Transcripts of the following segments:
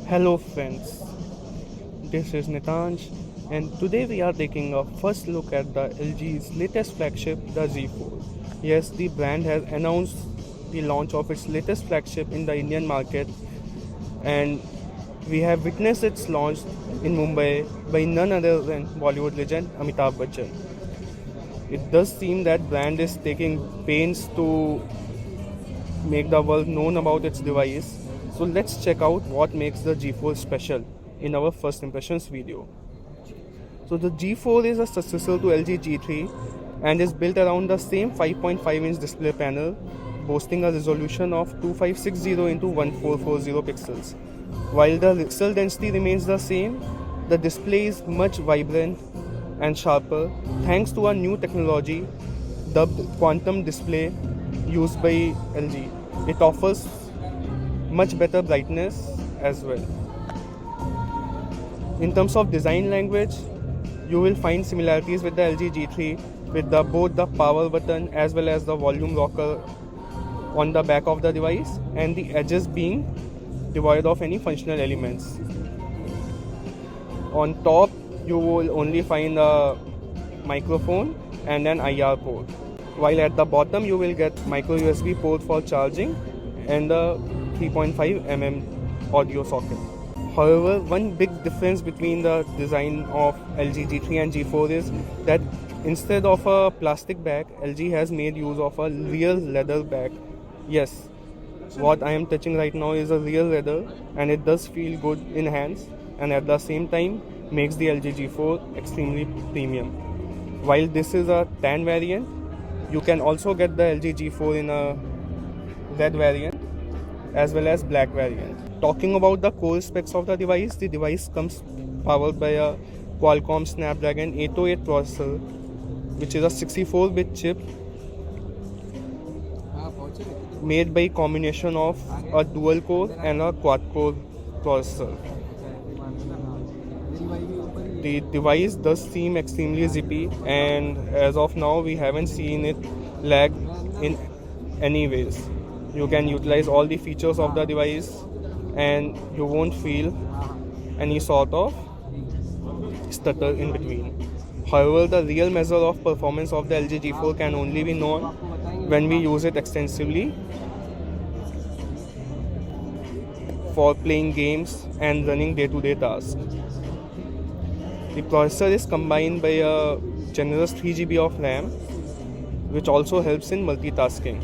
Hello friends, this is Nitanj and today we are taking a first look at the LG's latest flagship, the Z4. Yes, the brand has announced the launch of its latest flagship in the Indian market and we have witnessed its launch in Mumbai by none other than Bollywood legend Amitabh Bachchan. It does seem that brand is taking pains to make the world known about its device. So let's check out what makes the G4 special in our first impressions video. So the G4 is a successor to LG G3 and is built around the same 5.5-inch display panel boasting a resolution of 2560 into 1440 pixels. While the pixel density remains the same, the display is much vibrant and sharper thanks to a new technology dubbed quantum display used by LG. It offers much better brightness as well. In terms of design language, you will find similarities with the LG G3 with both the power button as well as the volume rocker on the back of the device and the edges being devoid of any functional elements. On top, you will only find a microphone and an IR port. While at the bottom, you will get micro USB port for charging and a 3.5 mm audio socket. However, one big difference between the design of LG G3 and G4 is that instead of a plastic back, LG has made use of a real leather back. Yes, what I am touching right now is a real leather and it does feel good in hands and at the same time makes the LG G4 extremely premium. While this is a tan variant, you can also get the LG G4 in a red variant as well as black variant. Talking about the core specs of the device comes powered by a Qualcomm Snapdragon 808 processor, which is a 64-bit chip made by combination of a dual core and a quad core processor. The device does seem extremely zippy and as of now we haven't seen it lag in any ways. You can utilize all the features of the device and you won't feel any sort of stutter in between. However, the real measure of performance of the LG G4 can only be known when we use it extensively for playing games and running day-to-day tasks. The processor is combined by a generous 3 GB of RAM, which also helps in multitasking.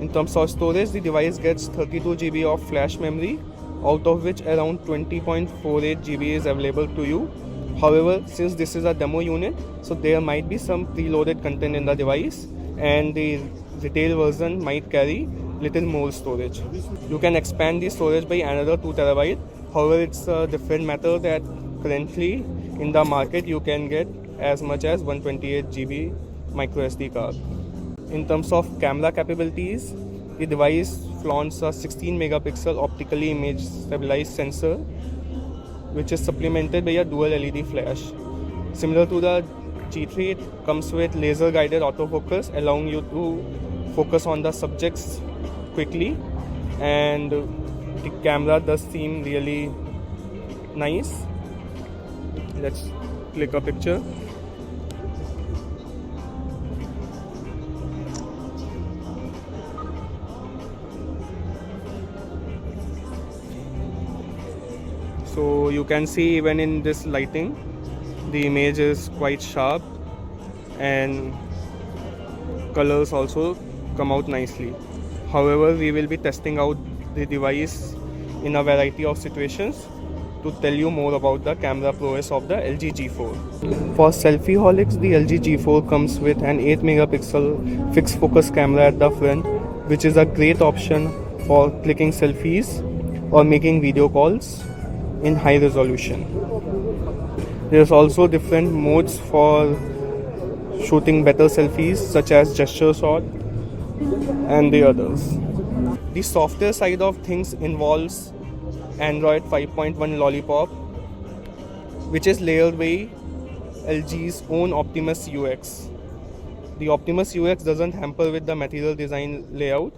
In terms of storage, the device gets 32 GB of flash memory, out of which around 20.48 GB is available to you. However, since this is a demo unit, so there might be some preloaded content in the device and the retail version might carry little more storage. You can expand the storage by another 2 TB. However, it's a different matter that currently in the market you can get as much as 128 GB micro SD card. In terms of camera capabilities, the device flaunts a 16 megapixel optically image stabilized sensor, which is supplemented by a dual LED flash. Similar to the G3, it comes with laser guided autofocus, allowing you to focus on the subjects quickly, and the camera does seem really nice. Let's click a picture. So you can see even in this lighting, the image is quite sharp and colors also come out nicely. However, we will be testing out the device in a variety of situations to tell you more about the camera prowess of the LG G4. For selfie holics, the LG G4 comes with an 8 megapixel fixed focus camera at the front, which is a great option for clicking selfies or making video calls in high resolution. There's also different modes for shooting better selfies such as gesture shot and the others. The software side of things involves Android 5.1 Lollipop, which is layered by LG's own Optimus UX. The Optimus UX doesn't hamper with the material design layout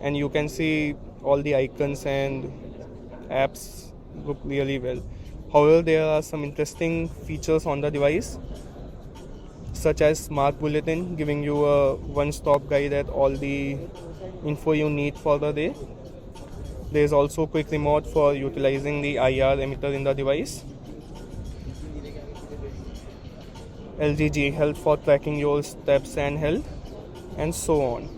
and you can see all the icons and apps look really well. However, there are some interesting features on the device, such as Smart Bulletin, giving you a one-stop guide at all the info you need for the day. There is also quick remote for utilizing the IR emitter in the device. LG G Health for tracking your steps and health, and so on.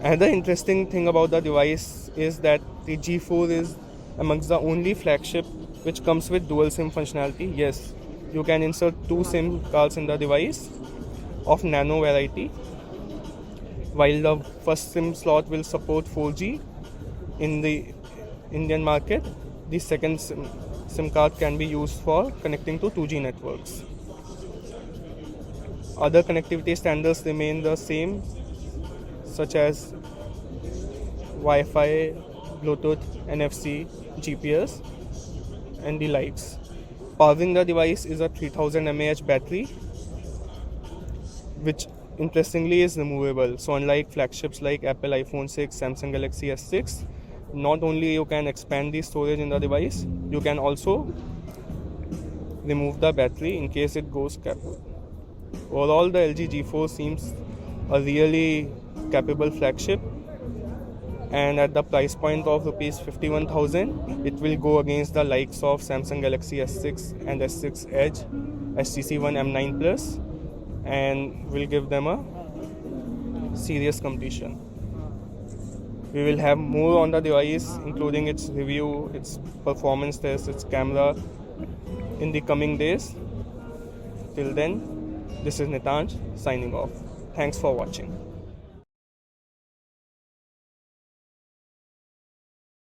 Another interesting thing about the device is that the G4 is amongst the only flagship which comes with dual SIM functionality. Yes, you can insert two SIM cards in the device of nano variety. While the first SIM slot will support 4G in the Indian market, the second SIM card can be used for connecting to 2G networks. Other connectivity standards remain the same, such as Wi-Fi, Bluetooth, NFC, GPS, and the likes. Powering the device is a 3000 mAh battery, which interestingly is removable. So unlike flagships like Apple iPhone 6, Samsung Galaxy S6, not only you can expand the storage in the device, you can also remove the battery in case it goes kaput. Overall, the LG G4 seems a really capable flagship, and at the price point of rupees 51,000, it will go against the likes of Samsung Galaxy S6 and S6 Edge, HTC One M9 Plus, and will give them a serious competition. We will have more on the device, including its review, its performance test, its camera, in the coming days. Till then, this is Nitanj signing off. Thanks for watching.